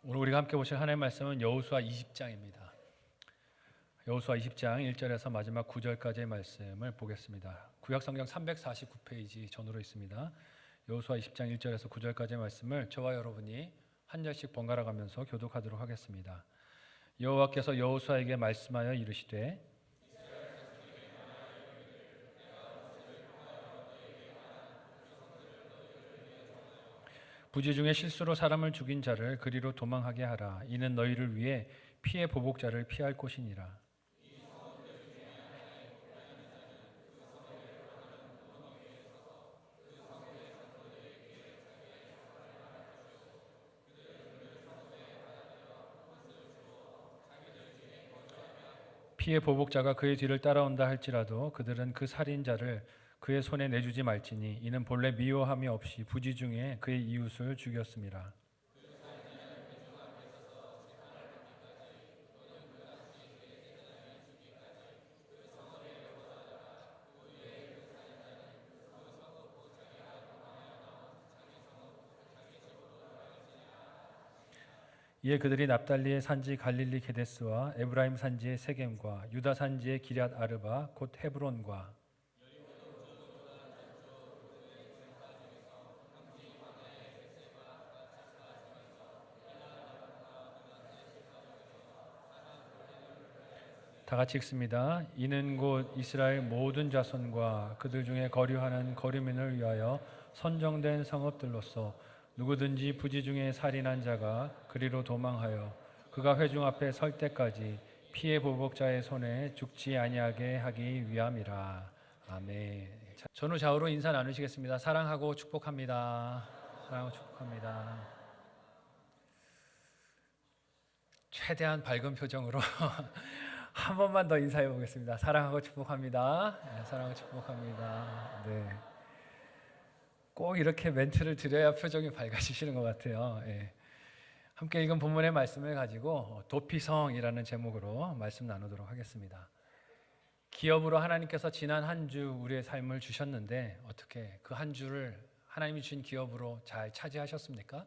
오늘 우리가 함께 보실 하나님의 말씀은 여호수아 20장입니다. 여호수아 20장 1절에서 마지막 9절까지의 말씀을 보겠습니다. 구약성경 349페이지 전으로 있습니다. 여호수아 20장 1절에서 9절까지의 말씀을 저와 여러분이 한 절씩 번갈아 가면서 교독하도록 하겠습니다. 여호와께서 여호수아에게 말씀하여 이르시되 부지 중에 실수로 사람을 죽인 자를 그리로 도망하게 하라. 이는 너희를 위해 피의 보복자를 피할 곳이니라. 피의 보복자가 그의 뒤를 따라온다 할지라도 그들은 그 살인자를 그의 손에 내주지 말지니 이는 본래 미워함이 없이 부지 중에 그의 이웃을 죽였음이라. 이에 그들이 납달리의 산지 갈릴리 게데스와 에브라임 산지의 세겜과 유다 산지의 기럇 아르바 곧 헤브론과 다 같이 읽습니다. 이는 곧 이스라엘 모든 자손과 그들 중에 거류하는 거류민을 위하여 선정된 성읍들로서 누구든지 부지 중에 살인한 자가 그리로 도망하여 그가 회중 앞에 설 때까지 피의 보복자의 손에 죽지 아니하게 하기 위함이라. 아멘. 전후 좌우로 인사 나누시겠습니다. 사랑하고 축복합니다. 사랑하고 축복합니다. 최대한 밝은 표정으로 한 번만 더 인사해 보겠습니다. 사랑하고 축복합니다. 네, 사랑하고 축복합니다. 네. 꼭 이렇게 멘트를 드려야 표정이 밝아지시는 것 같아요. 네. 함께 읽은 본문의 말씀을 가지고 도피성이라는 제목으로 말씀 나누도록 하겠습니다. 기업으로 하나님께서 지난 한 주 우리의 삶을 주셨는데 어떻게 그 한 주를 하나님이 주신 기업으로 잘 차지하셨습니까?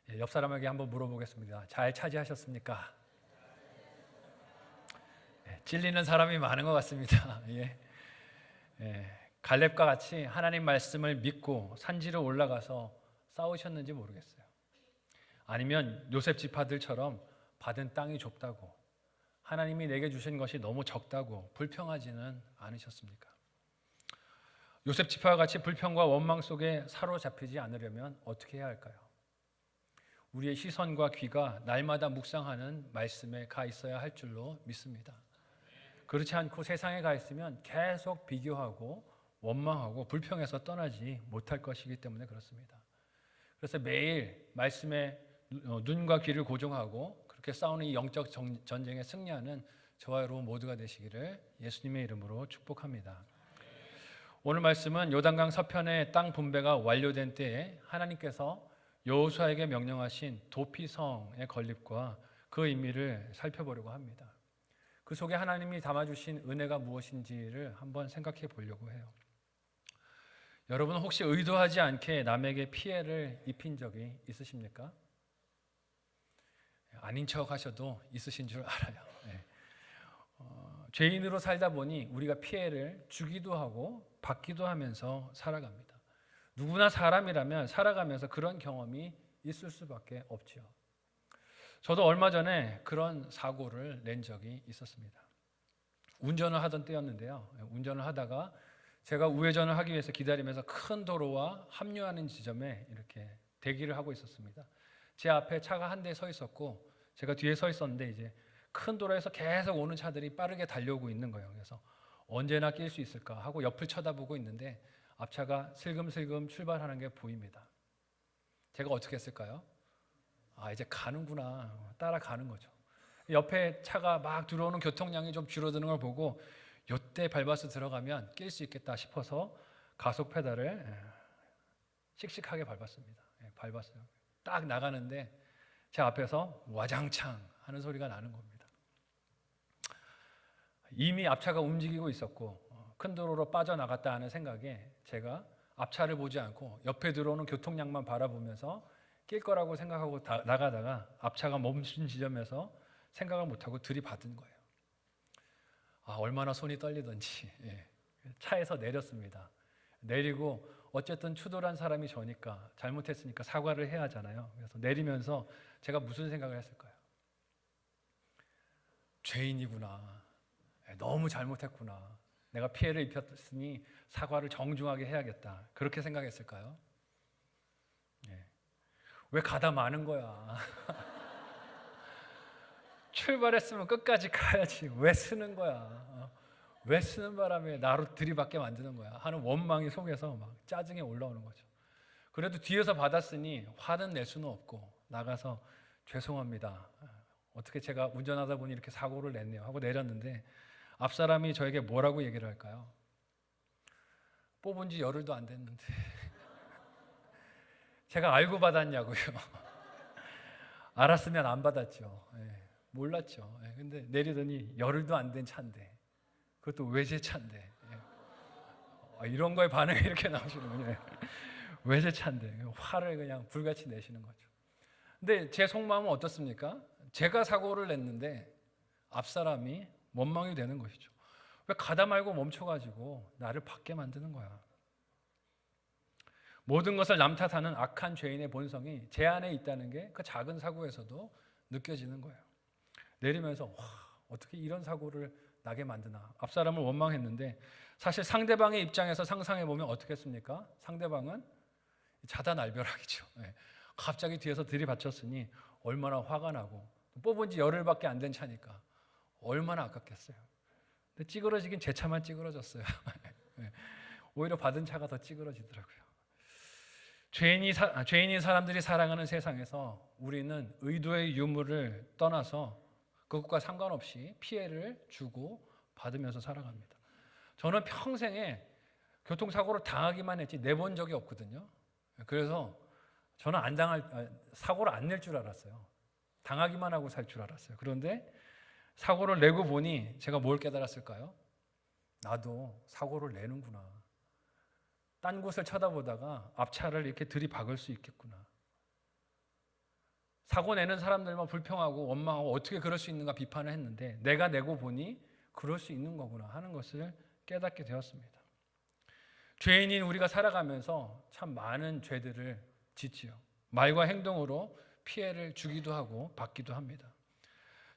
네, 옆 사람에게 한번 물어보겠습니다. 잘 차지하셨습니까? 찔리는 사람이 많은 것 같습니다. 예. 갈렙과 같이 하나님 말씀을 믿고 산지로 올라가서 싸우셨는지 모르겠어요. 아니면 요셉 지파들처럼 받은 땅이 좁다고 하나님이 내게 주신 것이 너무 적다고 불평하지는 않으셨습니까? 요셉 지파와 같이 불평과 원망 속에 사로잡히지 않으려면 어떻게 해야 할까요? 우리의 시선과 귀가 날마다 묵상하는 말씀에 가 있어야 할 줄로 믿습니다. 그렇지 않고 세상에 가 있으면 계속 비교하고 원망하고 불평해서 떠나지 못할 것이기 때문에 그렇습니다. 그래서 매일 말씀에 눈과 귀를 고정하고 그렇게 싸우는 이 영적 전쟁에 승리하는 저와 여러분 모두가 되시기를 예수님의 이름으로 축복합니다. 오늘 말씀은 요단강 서편의 땅 분배가 완료된 때에 하나님께서 여호수아에게 명령하신 도피성의 건립과 그 의미를 살펴보려고 합니다. 그 속에 하나님이 담아주신 은혜가 무엇인지를 한번 생각해 보려고 해요. 여러분 혹시 의도하지 않게 남에게 피해를 입힌 적이 있으십니까? 아닌 척 하셔도 있으신 줄 알아요. 네. 죄인으로 살다 보니 우리가 피해를 주기도 하고 받기도 하면서 살아갑니다. 누구나 사람이라면 살아가면서 그런 경험이 있을 수밖에 없죠. 저도 얼마 전에 그런 사고를 낸 적이 있었습니다. 운전을 하던 때였는데요. 운전을 하다가 제가 우회전을 하기 위해서 기다리면서 큰 도로와 합류하는 지점에 이렇게 대기를 하고 있었습니다. 제 앞에 차가 한 대 서 있었고 제가 뒤에 서 있었는데 이제 큰 도로에서 계속 오는 차들이 빠르게 달려오고 있는 거예요. 그래서 언제나 낄 수 있을까 하고 옆을 쳐다보고 있는데 앞차가 슬금슬금 출발하는 게 보입니다. 제가 어떻게 했을까요? 이제 가는구나. 따라가는 거죠. 옆에 차가 막 들어오는 교통량이 좀 줄어드는 걸 보고 요때 밟아서 들어가면 낄 수 있겠다 싶어서 가속 페달을 씩씩하게 밟았습니다. 밟았어요. 딱 나가는데 제 앞에서 와장창 하는 소리가 나는 겁니다. 이미 앞차가 움직이고 있었고 큰 도로로 빠져나갔다 하는 생각에 제가 앞차를 보지 않고 옆에 들어오는 교통량만 바라보면서 낄 거라고 생각하고 나가다가 앞차가 멈춘 지점에서 생각을 못하고 들이받은 거예요. 얼마나 손이 떨리던지. 예. 차에서 내렸습니다. 내리고 어쨌든 추돌한 사람이 저니까 잘못했으니까 사과를 해야 하잖아요. 그래서 내리면서 제가 무슨 생각을 했을까요? 죄인이구나. 너무 잘못했구나. 내가 피해를 입혔으니 사과를 정중하게 해야겠다. 그렇게 생각했을까요? 예. 왜 가다 마는 거야? 출발했으면 끝까지 가야지. 왜 쓰는 거야? 왜 쓰는 바람에 나로 들이받게 만드는 거야? 하는 원망이 속에서 막 짜증이 올라오는 거죠. 그래도 뒤에서 받았으니 화는 낼 수는 없고 나가서 죄송합니다. 어떻게 제가 운전하다 보니 이렇게 사고를 냈네요 하고 내렸는데 앞사람이 저에게 뭐라고 얘기를 할까요? 뽑은 지 열흘도 안 됐는데 제가 알고 받았냐고요. 알았으면 안 받았죠. 몰랐죠. 근데 내리더니 열흘도 안 된 차인데 그것도 외제차인데 이런 거에 반응이 이렇게 나오시는군요. 외제차인데 화를 그냥 불같이 내시는 거죠. 근데 제 속마음은 어떻습니까? 제가 사고를 냈는데 앞사람이 원망이 되는 것이죠. 왜 가다 말고 멈춰가지고 나를 받게 만드는 거야. 모든 것을 남 탓하는 악한 죄인의 본성이 제 안에 있다는 게 그 작은 사고에서도 느껴지는 거예요. 내리면서 어떻게 이런 사고를 나게 만드나. 앞사람을 원망했는데 사실 상대방의 입장에서 상상해 보면 어떻겠습니까? 상대방은 자다날벼락이죠. 갑자기 뒤에서 들이받쳤으니 얼마나 화가 나고 뽑은 지 열흘밖에 안 된 차니까 얼마나 아깝겠어요. 근데 찌그러지긴 제 차만 찌그러졌어요. 오히려 받은 차가 더 찌그러지더라고요. 죄인이 사람들이 살아가는 세상에서 우리는 의도의 유무를 떠나서 그것과 상관없이 피해를 주고 받으면서 살아갑니다. 저는 평생에 교통사고를 당하기만 했지 내본 적이 없거든요. 그래서 저는 사고를 안 낼 줄 알았어요. 당하기만 하고 살 줄 알았어요. 그런데 사고를 내고 보니 제가 뭘 깨달았을까요? 나도 사고를 내는구나. 딴 곳을 쳐다보다가 앞차를 이렇게 들이박을 수 있겠구나. 사고 내는 사람들만 불평하고 원망하고 어떻게 그럴 수 있는가 비판을 했는데 내가 내고 보니 그럴 수 있는 거구나 하는 것을 깨닫게 되었습니다. 죄인인 우리가 살아가면서 참 많은 죄들을 짓지요. 말과 행동으로 피해를 주기도 하고 받기도 합니다.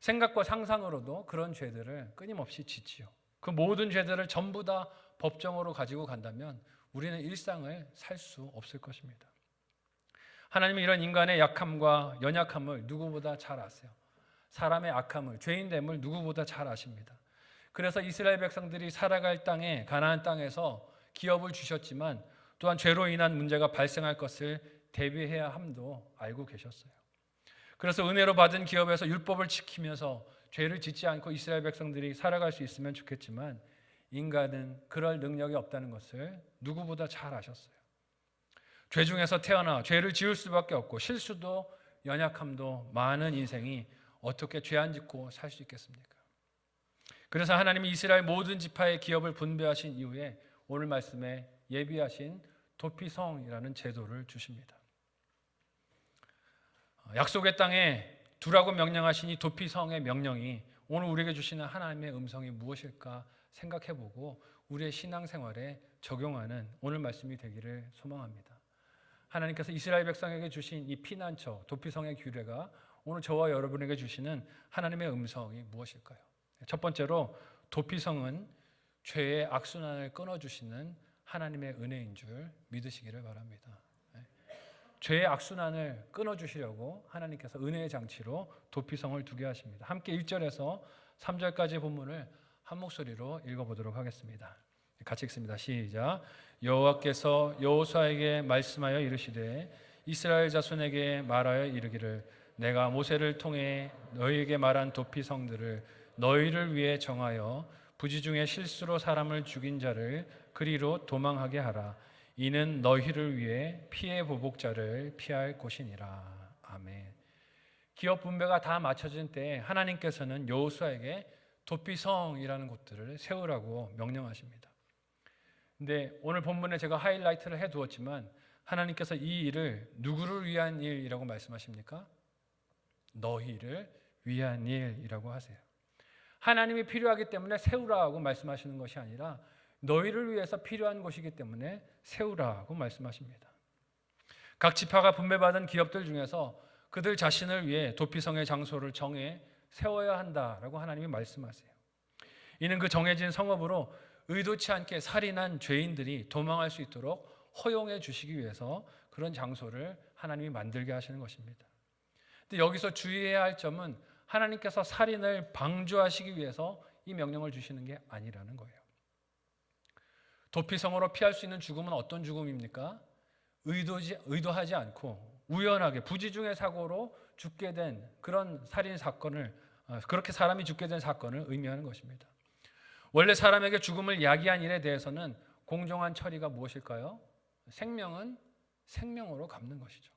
생각과 상상으로도 그런 죄들을 끊임없이 짓지요. 그 모든 죄들을 전부 다 법정으로 가지고 간다면 우리는 일상을 살 수 없을 것입니다. 하나님은 이런 인간의 약함과 연약함을 누구보다 잘 아세요. 사람의 악함을, 죄인됨을 누구보다 잘 아십니다. 그래서 이스라엘 백성들이 살아갈 땅에, 가나안 땅에서 기업을 주셨지만 또한 죄로 인한 문제가 발생할 것을 대비해야 함도 알고 계셨어요. 그래서 은혜로 받은 기업에서 율법을 지키면서 죄를 짓지 않고 이스라엘 백성들이 살아갈 수 있으면 좋겠지만 인간은 그럴 능력이 없다는 것을 누구보다 잘 아셨어요. 죄 중에서 태어나 죄를 지을 수밖에 없고 실수도 연약함도 많은 인생이 어떻게 죄 안 짓고 살 수 있겠습니까? 그래서 하나님이 이스라엘 모든 지파의 기업을 분배하신 이후에 오늘 말씀에 예비하신 도피성이라는 제도를 주십니다. 약속의 땅에 두라고 명령하신 이 도피성의 명령이 오늘 우리에게 주시는 하나님의 음성이 무엇일까 생각해보고 우리의 신앙생활에 적용하는 오늘 말씀이 되기를 소망합니다. 하나님께서 이스라엘 백성에게 주신 이 피난처 도피성의 규례가 오늘 저와 여러분에게 주시는 하나님의 음성이 무엇일까요? 첫 번째로 도피성은 죄의 악순환을 끊어주시는 하나님의 은혜인 줄 믿으시기를 바랍니다. 죄의 악순환을 끊어주시려고 하나님께서 은혜의 장치로 도피성을 두게 하십니다. 함께 1절에서 3절까지 본문을 한 목소리로 읽어보도록 하겠습니다. 같이 읽습니다. 시작. 여호와께서 여호수아에게 말씀하여 이르시되 이스라엘 자손에게 말하여 이르기를 내가 모세를 통해 너희에게 말한 도피성들을 너희를 위해 정하여 부지 중에 실수로 사람을 죽인 자를 그리로 도망하게 하라. 이는 너희를 위해 피해 보복자를 피할 곳이니라. 아멘. 기업 분배가 다 맞춰진 때에 하나님께서는 여호수아에게 도피성이라는 곳들을 세우라고 명령하십니다. 근데 오늘 본문에 제가 하이라이트를 해두었지만 하나님께서 이 일을 누구를 위한 일이라고 말씀하십니까? 너희를 위한 일이라고 하세요. 하나님이 필요하기 때문에 세우라고 말씀하시는 것이 아니라 너희를 위해서 필요한 것이기 때문에 세우라고 말씀하십니다. 각 지파가 분배받은 기업들 중에서 그들 자신을 위해 도피성의 장소를 정해 세워야 한다라고 하나님이 말씀하세요. 이는 그 정해진 성읍으로 의도치 않게 살인한 죄인들이 도망할 수 있도록 허용해 주시기 위해서 그런 장소를 하나님이 만들게 하시는 것입니다. 근데 여기서 주의해야 할 점은 하나님께서 살인을 방조하시기 위해서 이 명령을 주시는 게 아니라는 거예요. 도피성으로 피할 수 있는 죽음은 어떤 죽음입니까? 의도하지 않고 우연하게 부지중의 사고로 죽게 된 그런 살인 사건을, 그렇게 사람이 죽게 된 사건을 의미하는 것입니다. 원래 사람에게 죽음을 야기한 일에 대해서는 공정한 처리가 무엇일까요? 생명은 생명으로 갚는 것이죠.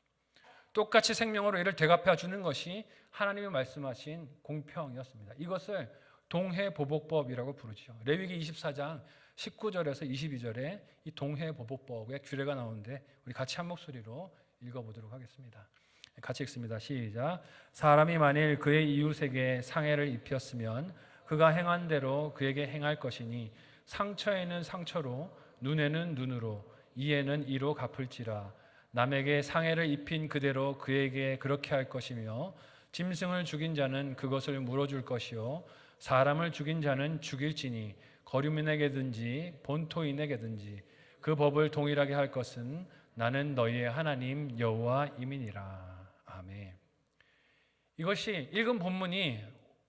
똑같이 생명으로 이를 대갚해 주는 것이 하나님이 말씀하신 공평이었습니다. 이것을 동해보복법이라고 부르죠. 레위기 24장 19절에서 22절에 이 동해보복법의 규례가 나오는데 우리 같이 한 목소리로 읽어보도록 하겠습니다. 같이 읽습니다. 시작. 사람이 만일 그의 이웃에게 상해를 입혔으면 그가 행한 대로 그에게 행할 것이니 상처에는 상처로 눈에는 눈으로 이에는 이로 갚을지라. 남에게 상해를 입힌 그대로 그에게 그렇게 할 것이며 짐승을 죽인 자는 그것을 물어줄 것이요 사람을 죽인 자는 죽일지니 거류민에게든지 본토인에게든지 그 법을 동일하게 할 것은 나는 너희의 하나님 여호와임이니라. 아멘. 이것이 읽은 본문이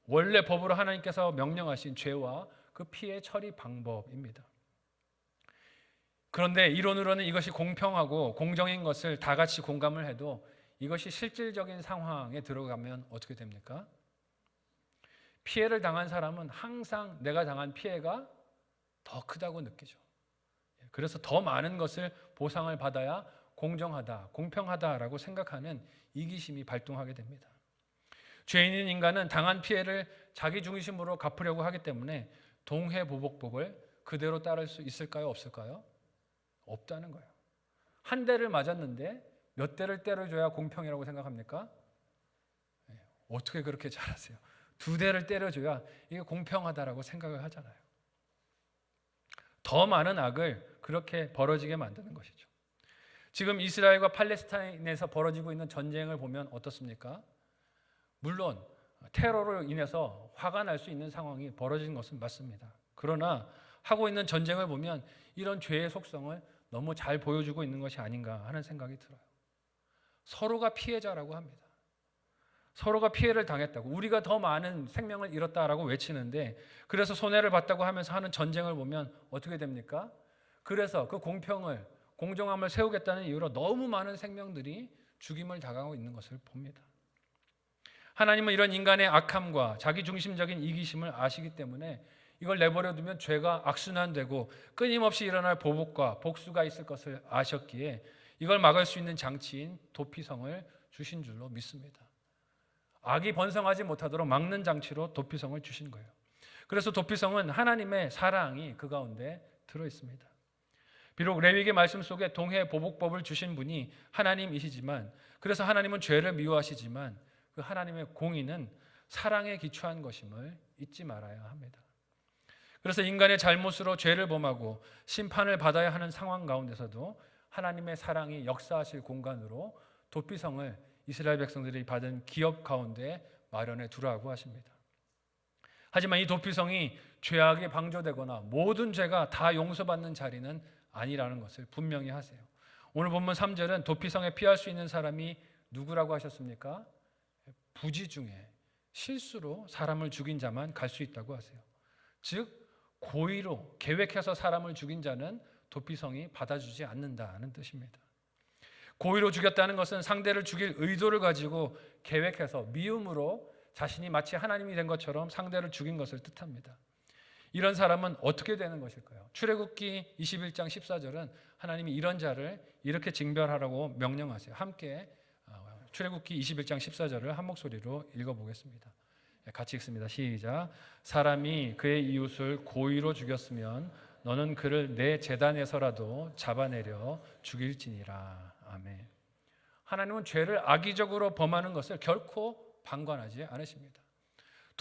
원래 법으로 하나님께서 명령하신 죄와 그 피해 처리 방법입니다. 그런데 이론으로는 이것이 공평하고 공정인 것을 다 같이 공감을 해도 이것이 실질적인 상황에 들어가면 어떻게 됩니까? 피해를 당한 사람은 항상 내가 당한 피해가 더 크다고 느끼죠. 그래서 더 많은 것을 보상을 받아야 공정하다, 공평하다라고 생각하는 이기심이 발동하게 됩니다. 죄인인 인간은 당한 피해를 자기 중심으로 갚으려고 하기 때문에 동해보복법을 그대로 따를 수 있을까요? 없을까요? 없다는 거예요. 한 대를 맞았는데 몇 대를 때려줘야 공평이라고 생각합니까? 어떻게 그렇게 잘하세요? 두 대를 때려줘야 이게 공평하다라고 생각을 하잖아요. 더 많은 악을 그렇게 벌어지게 만드는 것이죠. 지금 이스라엘과 팔레스타인에서 벌어지고 있는 전쟁을 보면 어떻습니까? 물론 테러로 인해서 화가 날 수 있는 상황이 벌어진 것은 맞습니다. 그러나 하고 있는 전쟁을 보면 이런 죄의 속성을 너무 잘 보여주고 있는 것이 아닌가 하는 생각이 들어요. 서로가 피해자라고 합니다. 서로가 피해를 당했다고, 우리가 더 많은 생명을 잃었다라고 외치는데, 그래서 손해를 봤다고 하면서 하는 전쟁을 보면 어떻게 됩니까? 그래서 그 공평을, 공정함을 세우겠다는 이유로 너무 많은 생명들이 죽임을 당하고 있는 것을 봅니다. 하나님은 이런 인간의 악함과 자기중심적인 이기심을 아시기 때문에 이걸 내버려두면 죄가 악순환되고 끊임없이 일어날 보복과 복수가 있을 것을 아셨기에 이걸 막을 수 있는 장치인 도피성을 주신 줄로 믿습니다. 악이 번성하지 못하도록 막는 장치로 도피성을 주신 거예요. 그래서 도피성은 하나님의 사랑이 그 가운데 들어 있습니다. 비록 레위기 말씀 속에 동해보복법을 주신 분이 하나님이시지만, 그래서 하나님은 죄를 미워하시지만 그 하나님의 공의는 사랑에 기초한 것임을 잊지 말아야 합니다. 그래서 인간의 잘못으로 죄를 범하고 심판을 받아야 하는 상황 가운데서도 하나님의 사랑이 역사하실 공간으로 도피성을 이스라엘 백성들이 받은 기업 가운데 마련해 두라고 하십니다. 하지만 이 도피성이 죄악이 방조되거나 모든 죄가 다 용서받는 자리는 아니라는 것을 분명히 하세요. 오늘 본문 3절은 도피성에 피할 수 있는 사람이 누구라고 하셨습니까? 부지 중에 실수로 사람을 죽인 자만 갈 수 있다고 하세요. 즉 고의로 계획해서 사람을 죽인 자는 도피성이 받아주지 않는다는 뜻입니다. 고의로 죽였다는 것은 상대를 죽일 의도를 가지고 계획해서 미움으로 자신이 마치 하나님이 된 것처럼 상대를 죽인 것을 뜻합니다. 이런 사람은 어떻게 되는 것일까요? 출애굽기 21장 14절은 하나님이 이런 자를 이렇게 징벌하라고 명령하세요. 함께 출애굽기 21장 14절을 한 목소리로 읽어보겠습니다. 같이 읽습니다. 시작. 사람이 그의 이웃을 고의로 죽였으면 너는 그를 내 제단에서라도 잡아내려 죽일지니라. 아멘. 하나님은 죄를 악의적으로 범하는 것을 결코 방관하지 않으십니다.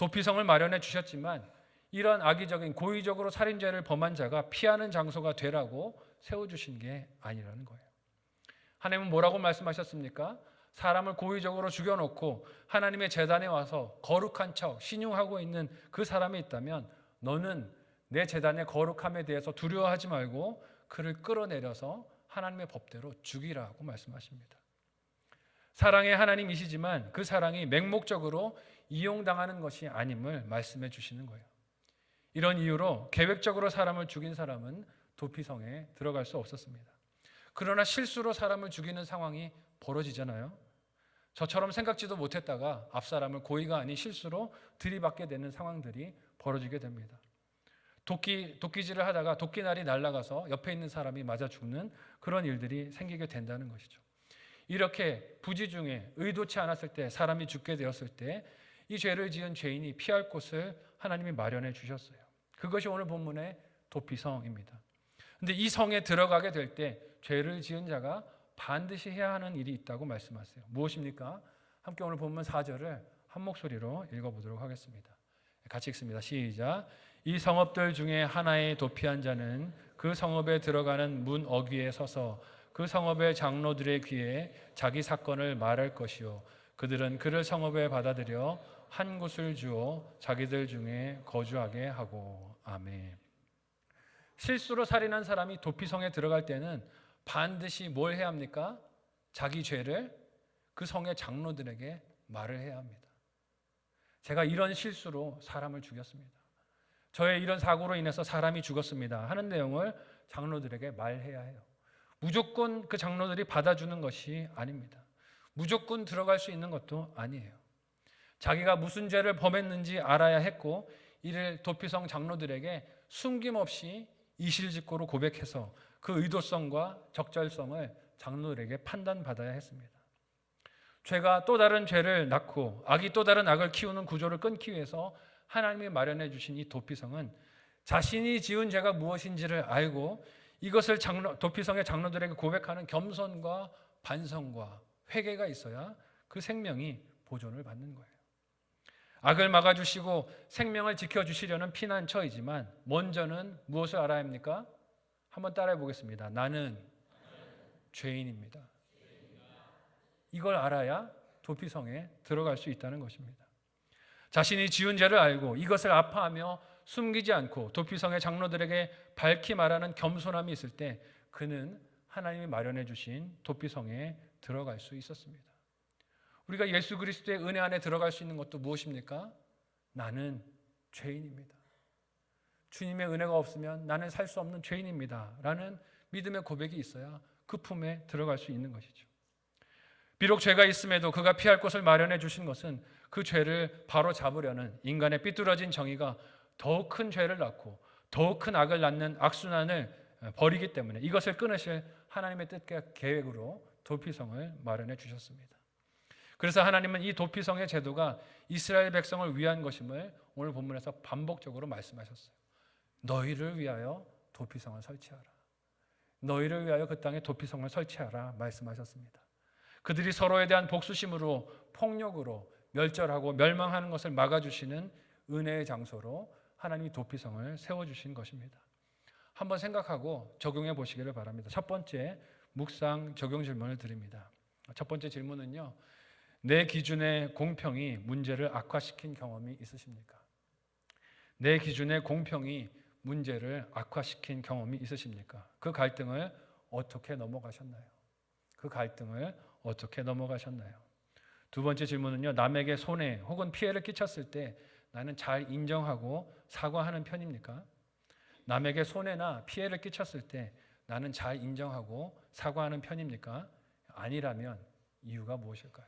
도피성을 마련해 주셨지만 이런 악의적인 고의적으로 살인죄를 범한 자가 피하는 장소가 되라고 세워주신 게 아니라는 거예요. 하나님은 뭐라고 말씀하셨습니까? 사람을 고의적으로 죽여놓고 하나님의 제단에 와서 거룩한 척 신용하고 있는 그 사람이 있다면 너는 내 제단의 거룩함에 대해서 두려워하지 말고 그를 끌어내려서 하나님의 법대로 죽이라고 말씀하십니다. 사랑의 하나님이시지만 그 사랑이 맹목적으로 이용당하는 것이 아님을 말씀해 주시는 거예요. 이런 이유로 계획적으로 사람을 죽인 사람은 도피성에 들어갈 수 없었습니다. 그러나 실수로 사람을 죽이는 상황이 벌어지잖아요. 저처럼 생각지도 못했다가 앞사람을 고의가 아닌 실수로 들이받게 되는 상황들이 벌어지게 됩니다. 도끼질을 하다가 도끼날이 날아가서 옆에 있는 사람이 맞아 죽는 그런 일들이 생기게 된다는 것이죠. 이렇게 부지 중에 의도치 않았을 때 사람이 죽게 되었을 때 이 죄를 지은 죄인이 피할 곳을 하나님이 마련해 주셨어요. 그것이 오늘 본문의 도피성입니다. 그런데 이 성에 들어가게 될 때 죄를 지은 자가 반드시 해야 하는 일이 있다고 말씀하세요. 무엇입니까? 함께 오늘 본문 4절을 한 목소리로 읽어보도록 하겠습니다. 같이 읽습니다. 시작. 이 성읍들 중에 하나에 도피한 자는 그 성읍에 들어가는 문 어귀에 서서 그 성읍의 장로들의 귀에 자기 사건을 말할 것이요 그들은 그를 성읍에 받아들여 한 곳을 주어 자기들 중에 거주하게 하고. 아멘. 실수로 살인한 사람이 도피성에 들어갈 때는 반드시 뭘 해야 합니까? 자기 죄를 그 성의 장로들에게 말을 해야 합니다. 제가 이런 실수로 사람을 죽였습니다. 저의 이런 사고로 인해서 사람이 죽었습니다 하는 내용을 장로들에게 말해야 해요. 무조건 그 장로들이 받아주는 것이 아닙니다. 무조건 들어갈 수 있는 것도 아니에요. 자기가 무슨 죄를 범했는지 알아야 했고 이를 도피성 장로들에게 숨김없이 이실직고로 고백해서 그 의도성과 적절성을 장로들에게 판단받아야 했습니다. 죄가 또 다른 죄를 낳고 악이 또 다른 악을 키우는 구조를 끊기 위해서 하나님이 마련해 주신 이 도피성은 자신이 지은 죄가 무엇인지를 알고 이것을 도피성의 장로들에게 고백하는 겸손과 반성과 회개가 있어야 그 생명이 보존을 받는 거예요. 악을 막아주시고 생명을 지켜주시려는 피난처이지만 먼저는 무엇을 알아야 합니까? 한번 따라해 보겠습니다. 나는 죄인입니다. 이걸 알아야 도피성에 들어갈 수 있다는 것입니다. 자신이 지은 죄를 알고 이것을 아파하며 숨기지 않고 도피성의 장로들에게 밝히 말하는 겸손함이 있을 때 그는 하나님이 마련해 주신 도피성에 들어갈 수 있었습니다. 우리가 예수 그리스도의 은혜 안에 들어갈 수 있는 것도 무엇입니까? 나는 죄인입니다. 주님의 은혜가 없으면 나는 살 수 없는 죄인입니다 라는 믿음의 고백이 있어야 그 품에 들어갈 수 있는 것이죠. 비록 죄가 있음에도 그가 피할 곳을 마련해 주신 것은 그 죄를 바로 잡으려는 인간의 삐뚤어진 정의가 더욱 큰 죄를 낳고 더욱 큰 악을 낳는 악순환을 벌이기 때문에 이것을 끊으실 하나님의 뜻과 계획으로 도피성을 마련해 주셨습니다. 그래서 하나님은 이 도피성의 제도가 이스라엘 백성을 위한 것임을 오늘 본문에서 반복적으로 말씀하셨어요. 너희를 위하여 도피성을 설치하라. 너희를 위하여 그 땅에 도피성을 설치하라 말씀하셨습니다. 그들이 서로에 대한 복수심으로 폭력으로 멸절하고 멸망하는 것을 막아주시는 은혜의 장소로 하나님이 도피성을 세워주신 것입니다. 한번 생각하고 적용해 보시기를 바랍니다. 첫 번째 묵상 적용 질문을 드립니다. 첫 번째 질문은요. 내 기준의 공평이 문제를 악화시킨 경험이 있으십니까? 내 기준의 공평이 문제를 악화시킨 경험이 있으십니까? 그 갈등을 어떻게 넘어가셨나요? 그 갈등을 어떻게 넘어가셨나요? 두 번째 질문은요. 남에게 손해 혹은 피해를 끼쳤을 때 나는 잘 인정하고 사과하는 편입니까? 남에게 손해나 피해를 끼쳤을 때 나는 잘 인정하고 사과하는 편입니까? 아니라면 이유가 무엇일까요?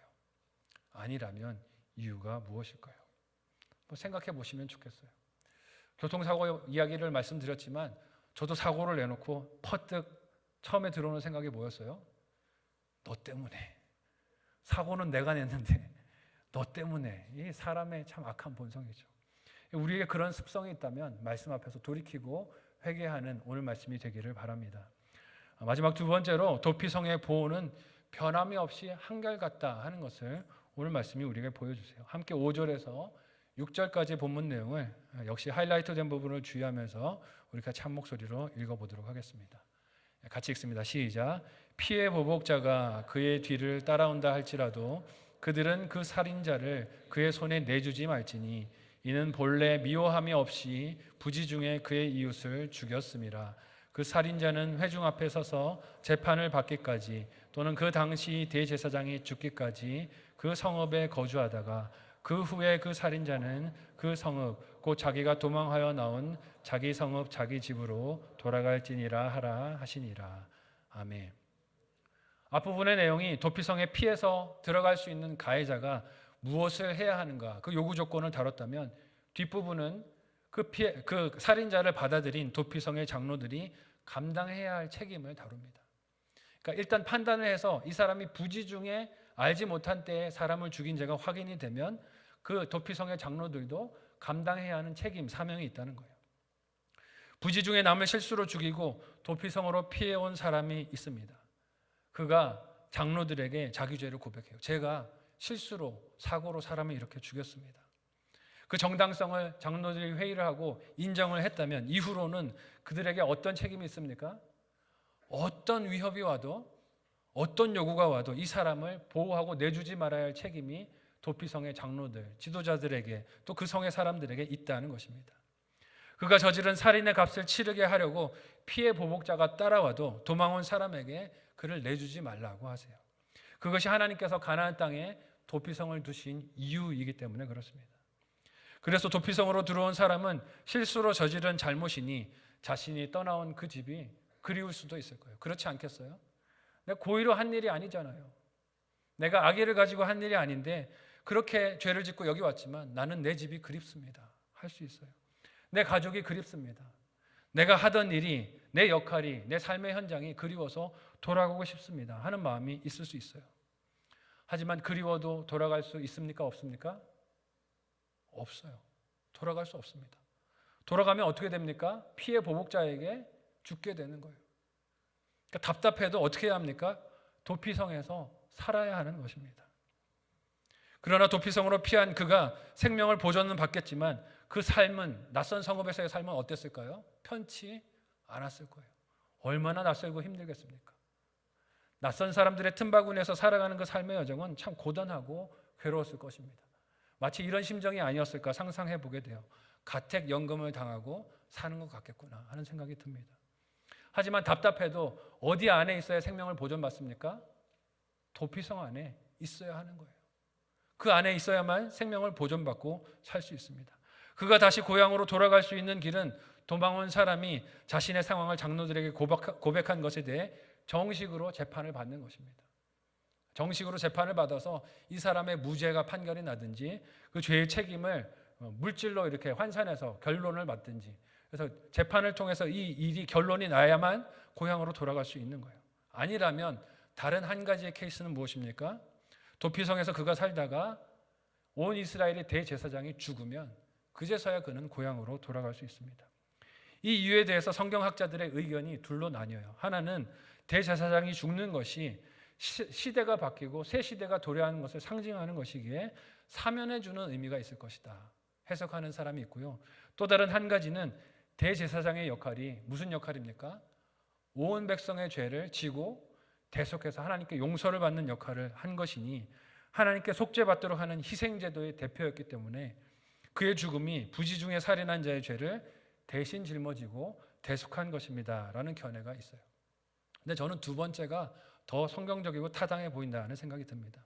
아니라면 이유가 무엇일까요? 생각해 보시면 좋겠어요. 교통사고 이야기를 말씀드렸지만 저도 사고를 내놓고 퍼뜩 처음에 들어오는 생각이 뭐였어요? 너 때문에. 사고는 내가 냈는데 너 때문에. 이 사람의 참 악한 본성이죠. 우리에게 그런 습성이 있다면 말씀 앞에서 돌이키고 회개하는 오늘 말씀이 되기를 바랍니다. 마지막 두 번째로 도피성의 보호는 변함이 없이 한결같다 하는 것을 오늘 말씀이 우리에게 보여주세요. 함께 5절에서 6절까지 본문 내용을 역시 하이라이트된 부분을 주의하면서 우리 같이 한 목소리로 읽어보도록 하겠습니다. 같이 읽습니다. 시작. 피의 보복자가 그의 뒤를 따라온다 할지라도 그들은 그 살인자를 그의 손에 내주지 말지니 이는 본래 미워함이 없이 부지 중에 그의 이웃을 죽였음이라. 그 살인자는 회중 앞에 서서 재판을 받기까지 또는 그 당시 대제사장이 죽기까지 그 성읍에 거주하다가 그 후에 그 살인자는 그 성읍 곧 자기가 도망하여 나온 자기 성읍 자기 집으로 돌아갈지니라 하라 하시니라. 아멘. 앞부분의 내용이 도피성에 피해서 들어갈 수 있는 가해자가 무엇을 해야 하는가 그 요구 조건을 다뤘다면, 뒷부분은 그 살인자를 받아들인 도피성의 장로들이 감당해야 할 책임을 다룹니다. 그러니까 일단 판단을 해서 이 사람이 부지 중에 알지 못한 때에 사람을 죽인 죄가 확인이 되면 그 도피성의 장로들도 감당해야 하는 책임, 사명이 있다는 거예요. 부지 중에 남을 실수로 죽이고 도피성으로 피해온 사람이 있습니다. 그가 장로들에게 자기 죄를 고백해요. 제가 실수로, 사고로 사람을 이렇게 죽였습니다. 그 정당성을 장로들이 회의를 하고 인정을 했다면 이후로는 그들에게 어떤 책임이 있습니까? 어떤 위협이 와도, 어떤 요구가 와도 이 사람을 보호하고 내주지 말아야 할 책임이 도피성의 장로들, 지도자들에게 또 그 성의 사람들에게 있다는 것입니다. 그가 저지른 살인의 값을 치르게 하려고 피해 보복자가 따라와도 도망온 사람에게 그를 내주지 말라고 하세요. 그것이 하나님께서 가나안 땅에 도피성을 두신 이유이기 때문에 그렇습니다. 그래서 도피성으로 들어온 사람은 실수로 저지른 잘못이니 자신이 떠나온 그 집이 그리울 수도 있을 거예요. 그렇지 않겠어요? 내가 고의로 한 일이 아니잖아요. 내가 악의를 가지고 한 일이 아닌데 그렇게 죄를 짓고 여기 왔지만 나는 내 집이 그립습니다. 할 수 있어요. 내 가족이 그립습니다. 내가 하던 일이, 내 역할이, 내 삶의 현장이 그리워서 돌아가고 싶습니다 하는 마음이 있을 수 있어요. 하지만 그리워도 돌아갈 수 있습니까? 없습니까? 없어요. 돌아갈 수 없습니다. 돌아가면 어떻게 됩니까? 피해 보복자에게 죽게 되는 거예요. 그러니까 답답해도 어떻게 해야 합니까? 도피성에서 살아야 하는 것입니다. 그러나 도피성으로 피한 그가 생명을 보존은 받겠지만 그 삶은, 낯선 성읍에서의 삶은 어땠을까요? 편치 않았을 거예요. 얼마나 낯설고 힘들겠습니까? 낯선 사람들의 틈바구니에서 살아가는 그 삶의 여정은 참 고단하고 괴로웠을 것입니다. 마치 이런 심정이 아니었을까 상상해 보게 돼요. 가택연금을 당하고 사는 것 같겠구나 하는 생각이 듭니다. 하지만 답답해도 어디 안에 있어야 생명을 보존받습니까? 도피성 안에 있어야 하는 거예요. 그 안에 있어야만 생명을 보존받고 살 수 있습니다. 그가 다시 고향으로 돌아갈 수 있는 길은 도망온 사람이 자신의 상황을 장로들에게 고백한 것에 대해 정식으로 재판을 받는 것입니다. 정식으로 재판을 받아서 이 사람의 무죄가 판결이 나든지 그 죄의 책임을 물질로 이렇게 환산해서 결론을 받든지, 그래서 재판을 통해서 이 일이 결론이 나야만 고향으로 돌아갈 수 있는 거예요. 아니라면 다른 한 가지의 케이스는 무엇입니까? 도피성에서 그가 살다가 온 이스라엘의 대제사장이 죽으면 그제서야 그는 고향으로 돌아갈 수 있습니다. 이 이유에 대해서 성경학자들의 의견이 둘로 나뉘어요. 하나는 대제사장이 죽는 것이 시대가 바뀌고 새 시대가 도래하는 것을 상징하는 것이기에 사면해 주는 의미가 있을 것이다 해석하는 사람이 있고요. 또 다른 한 가지는 대제사장의 역할이 무슨 역할입니까? 온 백성의 죄를 지고 대속해서 하나님께 용서를 받는 역할을 한 것이니 하나님께 속죄받도록 하는 희생제도의 대표였기 때문에 그의 죽음이 부지 중에 살인한 자의 죄를 대신 짊어지고 대속한 것입니다 라는 견해가 있어요. 근데 저는 두 번째가 더 성경적이고 타당해 보인다는 생각이 듭니다.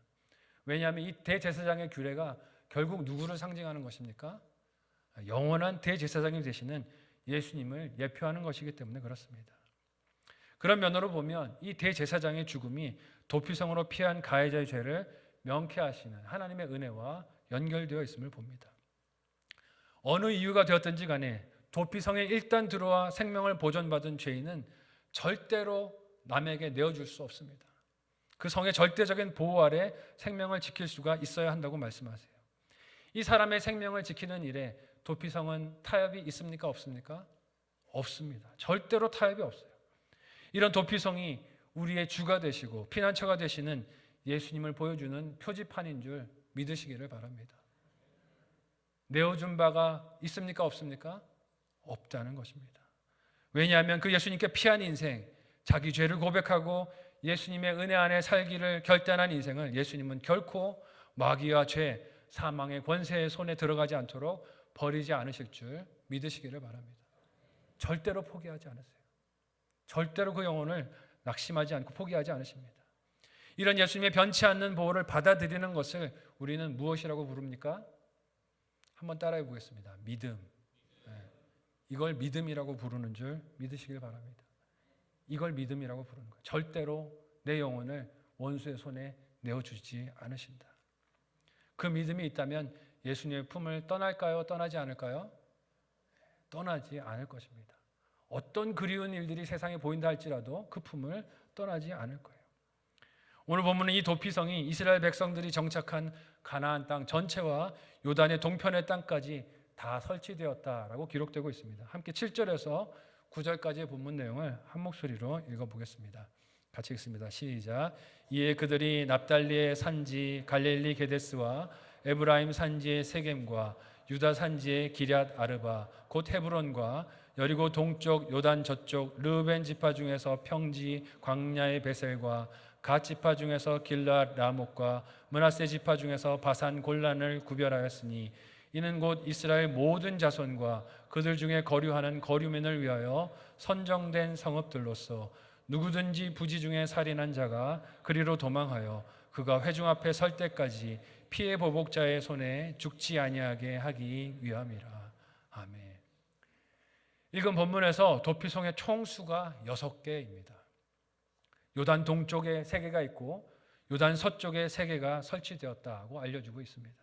왜냐하면 이 대제사장의 규례가 결국 누구를 상징하는 것입니까? 영원한 대제사장이 되시는 예수님을 예표하는 것이기 때문에 그렇습니다. 그런 면으로 보면 이 대제사장의 죽음이 도피성으로 피한 가해자의 죄를 명쾌하시는 하나님의 은혜와 연결되어 있음을 봅니다. 어느 이유가 되었든지 간에 도피성에 일단 들어와 생명을 보존받은 죄인은 절대로 남에게 내어줄 수 없습니다. 그 성의 절대적인 보호 아래 생명을 지킬 수가 있어야 한다고 말씀하세요. 이 사람의 생명을 지키는 일에 도피성은 타협이 있습니까? 없습니까? 없습니다. 절대로 타협이 없어요. 이런 도피성이 우리의 주가 되시고 피난처가 되시는 예수님을 보여주는 표지판인 줄 믿으시기를 바랍니다. 내어준 바가 있습니까? 없습니까? 없다는 것입니다. 왜냐하면 그 예수님께 피한 인생, 자기 죄를 고백하고 예수님의 은혜 안에 살기를 결단한 인생을 예수님은 결코 마귀와 죄, 사망의 권세의 손에 들어가지 않도록 버리지 않으실 줄 믿으시기를 바랍니다. 절대로 포기하지 않으세요. 절대로 그 영혼을 낙심하지 않고 포기하지 않으십니다. 이런 예수님의 변치 않는 보호를 받아들이는 것을 우리는 무엇이라고 부릅니까? 한번 따라해 보겠습니다. 믿음. 이걸 믿음이라고 부르는 줄 믿으시길 바랍니다. 이걸 믿음이라고 부르는 거예요. 절대로 내 영혼을 원수의 손에 내어주지 않으신다. 그 믿음이 있다면 예수님의 품을 떠날까요? 떠나지 않을까요? 떠나지 않을 것입니다. 어떤 그리운 일들이 세상에 보인다 할지라도 그 품을 떠나지 않을 거예요. 오늘 본문은 이 도피성이 이스라엘 백성들이 정착한 가나안 땅 전체와 요단의 동편의 땅까지 다 설치되었다라고 기록되고 있습니다. 함께 7절에서 9절까지의 본문 내용을 한 목소리로 읽어보겠습니다. 같이 읽습니다. 시작. 이에 그들이 납달리의 산지 갈릴리 게데스와 에브라임 산지의 세겜과 유다 산지의 기럇 아르바 곧 헤브론과 여리고 동쪽 요단 저쪽 르우벤 지파 중에서 평지 광야의 베셀과 갓 지파 중에서 길앗 라못과 므낫세 지파 중에서 바산 골란을 구별하였으니 이는 곧 이스라엘 모든 자손과 그들 중에 거류하는 거류민을 위하여 선정된 성읍들로서 누구든지 부지 중에 살인한 자가 그리로 도망하여 그가 회중 앞에 설 때까지 피해 보복자의 손에 죽지 아니하게 하기 위함이라. 아멘. 읽은 본문에서 도피성의 총수가 6개입니다. 요단 동쪽에 3개가 있고 요단 서쪽에 3개가 설치되었다고 알려주고 있습니다.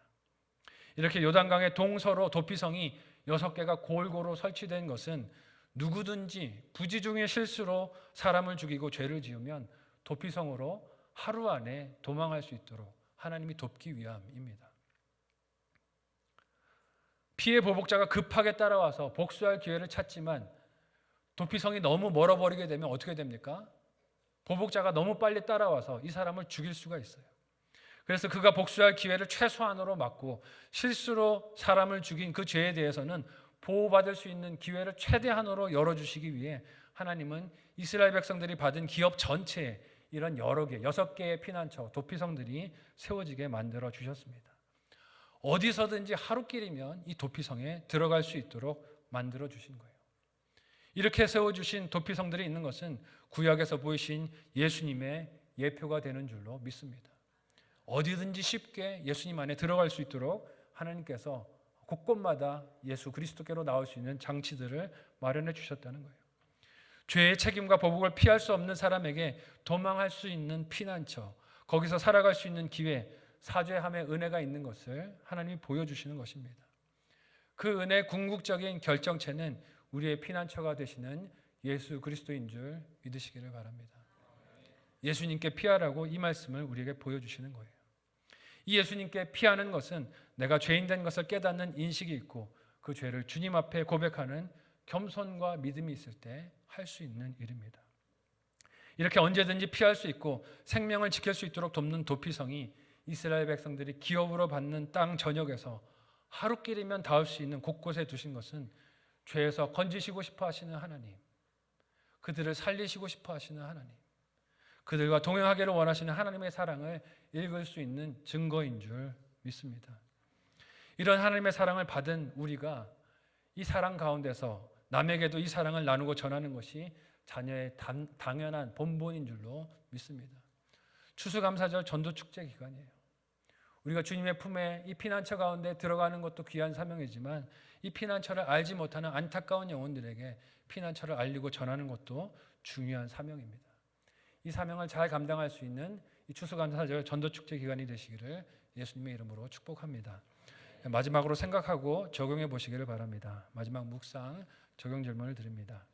이렇게 요단강의 동서로 도피성이 6개가 골고루 설치된 것은 누구든지 부지 중의 실수로 사람을 죽이고 죄를 지으면 도피성으로 하루 안에 도망할 수 있도록 하나님이 돕기 위함입니다. 피해 보복자가 급하게 따라와서 복수할 기회를 찾지만 도피성이 너무 멀어버리게 되면 어떻게 됩니까? 보복자가 너무 빨리 따라와서 이 사람을 죽일 수가 있어요. 그래서 그가 복수할 기회를 최소한으로 막고 실수로 사람을 죽인 그 죄에 대해서는 보호받을 수 있는 기회를 최대한으로 열어주시기 위해 하나님은 이스라엘 백성들이 받은 기업 전체에 이런 여러 개, 6개의 피난처, 도피성들이 세워지게 만들어 주셨습니다. 어디서든지 하루길이면 이 도피성에 들어갈 수 있도록 만들어 주신 거예요. 이렇게 세워주신 도피성들이 있는 것은 구약에서 보이신 예수님의 예표가 되는 줄로 믿습니다. 어디든지 쉽게 예수님 안에 들어갈 수 있도록 하나님께서 곳곳마다 예수 그리스도께로 나올 수 있는 장치들을 마련해 주셨다는 거예요. 죄의 책임과 보복을 피할 수 없는 사람에게 도망할 수 있는 피난처, 거기서 살아갈 수 있는 기회, 사죄함의 은혜가 있는 것을 하나님이 보여주시는 것입니다. 그 은혜의 궁극적인 결정체는 우리의 피난처가 되시는 예수 그리스도인 줄 믿으시기를 바랍니다. 예수님께 피하라고 이 말씀을 우리에게 보여주시는 거예요. 이 예수님께 피하는 것은 내가 죄인된 것을 깨닫는 인식이 있고 그 죄를 주님 앞에 고백하는 겸손과 믿음이 있을 때 할 수 있는 일입니다. 이렇게 언제든지 피할 수 있고 생명을 지킬 수 있도록 돕는 도피성이 이스라엘 백성들이 기업으로 받는 땅 전역에서 하루길이면 닿을 수 있는 곳곳에 두신 것은 죄에서 건지시고 싶어 하시는 하나님, 그들을 살리시고 싶어 하시는 하나님, 그들과 동행하기를 원하시는 하나님의 사랑을 읽을 수 있는 증거인 줄 믿습니다. 이런 하나님의 사랑을 받은 우리가 이 사랑 가운데서 남에게도 이 사랑을 나누고 전하는 것이 자녀의 당연한 본분인 줄로 믿습니다. 추수감사절 전도축제 기간이에요. 우리가 주님의 품에 이 피난처 가운데 들어가는 것도 귀한 사명이지만 이 피난처를 알지 못하는 안타까운 영혼들에게 피난처를 알리고 전하는 것도 중요한 사명입니다. 이 사명을 잘 감당할 수 있는 이 추수감사절 전도축제 기간이 되시기를 예수님의 이름으로 축복합니다. 마지막으로 생각하고 적용해 보시기를 바랍니다. 마지막 묵상 적용 질문을 드립니다.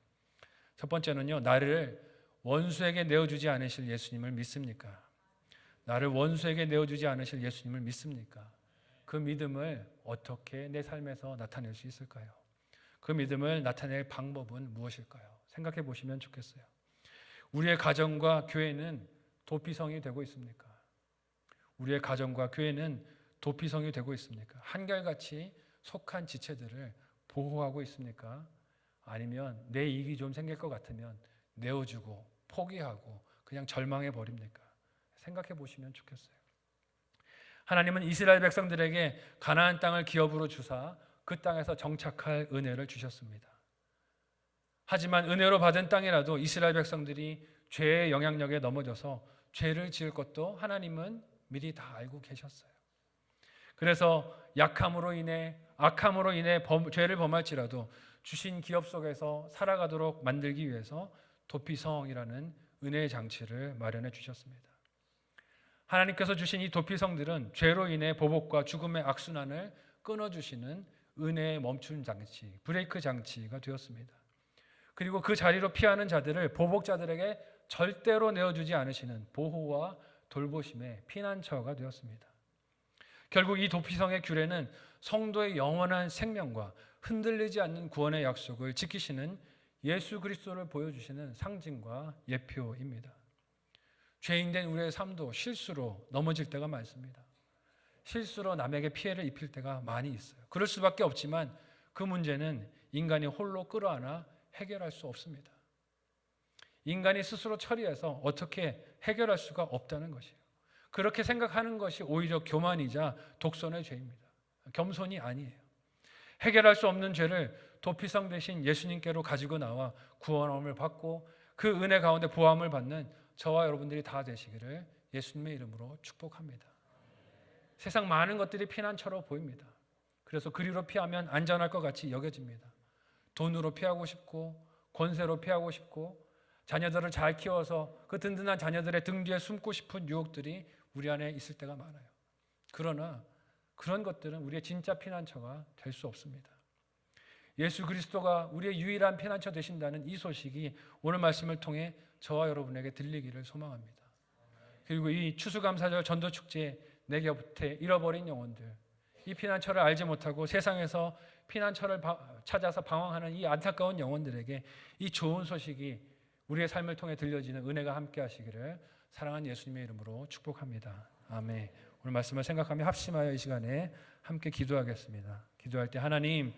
첫 번째는요, 나를 원수에게 내어주지 않으실 예수님을 믿습니까? 나를 원수에게 내어주지 않으실 예수님을 믿습니까? 그 믿음을 어떻게 내 삶에서 나타낼 수 있을까요? 그 믿음을 나타낼 방법은 무엇일까요? 생각해 보시면 좋겠어요. 우리의 가정과 교회는 도피성이 되고 있습니까? 우리의 가정과 교회는 도피성이 되고 있습니까? 한결같이 속한 지체들을 보호하고 있습니까? 아니면 내 이익이 좀 생길 것 같으면 내어주고 포기하고 그냥 절망해 버립니까? 생각해 보시면 좋겠어요. 하나님은 이스라엘 백성들에게 가나안 땅을 기업으로 주사 그 땅에서 정착할 은혜를 주셨습니다. 하지만 은혜로 받은 땅이라도 이스라엘 백성들이 죄의 영향력에 넘어져서 죄를 지을 것도 하나님은 미리 다 알고 계셨어요. 그래서 약함으로 인해 악함으로 인해 죄를 범할지라도 주신 기업 속에서 살아가도록 만들기 위해서 도피성이라는 은혜의 장치를 마련해 주셨습니다. 하나님께서 주신 이 도피성들은 죄로 인해 보복과 죽음의 악순환을 끊어주시는 은혜의 멈춤 장치, 브레이크 장치가 되었습니다. 그리고 그 자리로 피하는 자들을 보복자들에게 절대로 내어주지 않으시는 보호와 돌보심의 피난처가 되었습니다. 결국 이 도피성의 규례는 성도의 영원한 생명과 흔들리지 않는 구원의 약속을 지키시는 예수 그리스도를 보여주시는 상징과 예표입니다. 죄인된 우리의 삶도 실수로 넘어질 때가 많습니다. 실수로 남에게 피해를 입힐 때가 많이 있어요. 그럴 수밖에 없지만 그 문제는 인간이 홀로 끌어안아 해결할 수 없습니다. 인간이 스스로 처리해서 어떻게 해결할 수가 없다는 것이에요. 그렇게 생각하는 것이 오히려 교만이자 독선의 죄입니다. 겸손이 아니에요. 해결할 수 없는 죄를 도피성 대신 예수님께로 가지고 나와 구원함을 받고 그 은혜 가운데 보함을 받는 저와 여러분들이 다 되시기를 예수님의 이름으로 축복합니다. 세상 많은 것들이 피난처로 보입니다. 그래서 그리로 피하면 안전할 것 같이 여겨집니다. 돈으로 피하고 싶고 권세로 피하고 싶고 자녀들을 잘 키워서 그 든든한 자녀들의 등 뒤에 숨고 싶은 유혹들이 우리 안에 있을 때가 많아요. 그러나 그런 것들은 우리의 진짜 피난처가 될 수 없습니다. 예수 그리스도가 우리의 유일한 피난처 되신다는 이 소식이 오늘 말씀을 통해 저와 여러분에게 들리기를 소망합니다. 그리고 이 추수감사절 전도축제 내 곁에 잃어버린 영혼들, 이 피난처를 알지 못하고 세상에서 피난처를 찾아서 방황하는 이 안타까운 영혼들에게 이 좋은 소식이 우리의 삶을 통해 들려지는 은혜가 함께 하시기를 사랑하는 예수님의 이름으로 축복합니다. 아멘. 오늘 말씀을 생각하며 합심하여 이 시간에 함께 기도하겠습니다. 기도할 때 하나님,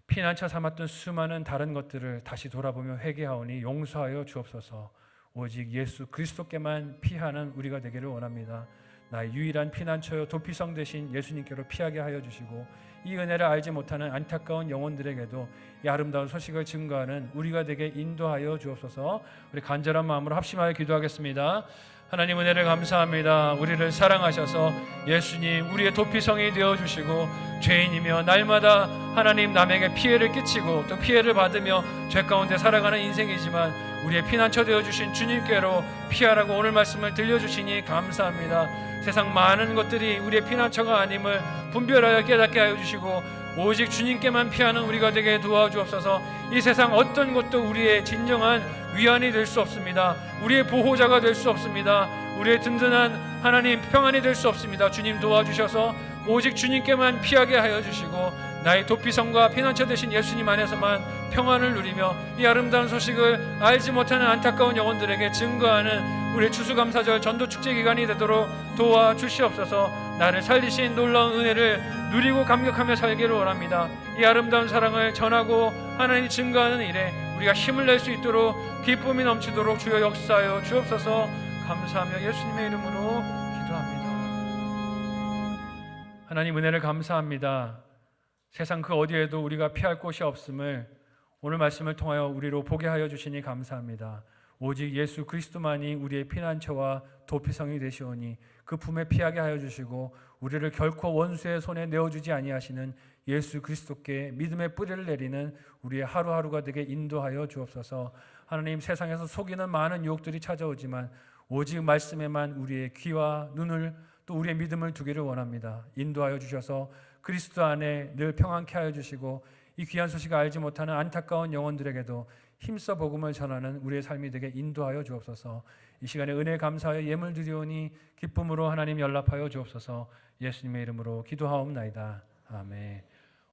피난처 삼았던 수많은 다른 것들을 다시 돌아보며 회개하오니 용서하여 주옵소서. 오직 예수 그리스도께만 피하는 우리가 되기를 원합니다. 나의 유일한 피난처여 도피성 되신 예수님께로 피하게 하여 주시고 이 은혜를 알지 못하는 안타까운 영혼들에게도 이 아름다운 소식을 증거하는 우리가 되게 인도하여 주옵소서. 우리 간절한 마음으로 합심하여 기도하겠습니다. 하나님 은혜를 감사합니다. 우리를 사랑하셔서 예수님 우리의 도피성이 되어주시고 죄인이며 날마다 하나님 남에게 피해를 끼치고 또 피해를 받으며 죄 가운데 살아가는 인생이지만 우리의 피난처 되어주신 주님께로 피하라고 오늘 말씀을 들려주시니 감사합니다. 세상 많은 것들이 우리의 피난처가 아님을 분별하여 깨닫게 하여 주시고 오직 주님께만 피하는 우리가 되게 도와주옵소서. 이 세상 어떤 것도 우리의 진정한 위안이 될 수 없습니다. 우리의 보호자가 될 수 없습니다. 우리의 든든한 하나님 평안이 될 수 없습니다. 주님 도와주셔서 오직 주님께만 피하게 하여 주시고 나의 도피성과 피난처 되신 예수님 안에서만 평안을 누리며 이 아름다운 소식을 알지 못하는 안타까운 영혼들에게 증거하는 우리 추수감사절 전도축제 기간이 되도록 도와주시옵소서. 나를 살리신 놀라운 은혜를 누리고 감격하며 살기를 원합니다. 이 아름다운 사랑을 전하고 하나님 증거하는 일에 우리가 힘을 낼 수 있도록 기쁨이 넘치도록 주여 역사하여 주옵소서. 감사하며 예수님의 이름으로 기도합니다. 하나님 은혜를 감사합니다. 세상 그 어디에도 우리가 피할 곳이 없음을 오늘 말씀을 통하여 우리로 보게 하여 주시니 감사합니다. 오직 예수 그리스도만이 우리의 피난처와 도피성이 되시오니 그 품에 피하게 하여 주시고 우리를 결코 원수의 손에 내어주지 아니하시는 예수 그리스도께 믿음의 뿌리를 내리는 우리의 하루하루가 되게 인도하여 주옵소서. 하나님 세상에서 속이는 많은 유혹들이 찾아오지만 오직 말씀에만 우리의 귀와 눈을 또 우리의 믿음을 두기를 원합니다. 인도하여 주셔서 그리스도 안에 늘 평안케 하여 주시고 이 귀한 소식을 알지 못하는 안타까운 영혼들에게도 힘써 복음을 전하는 우리의 삶이 되게 인도하여 주옵소서. 이 시간에 은혜 감사하여 예물 드리오니 기쁨으로 하나님 연락하여 주옵소서. 예수님의 이름으로 기도하옵나이다. 아멘.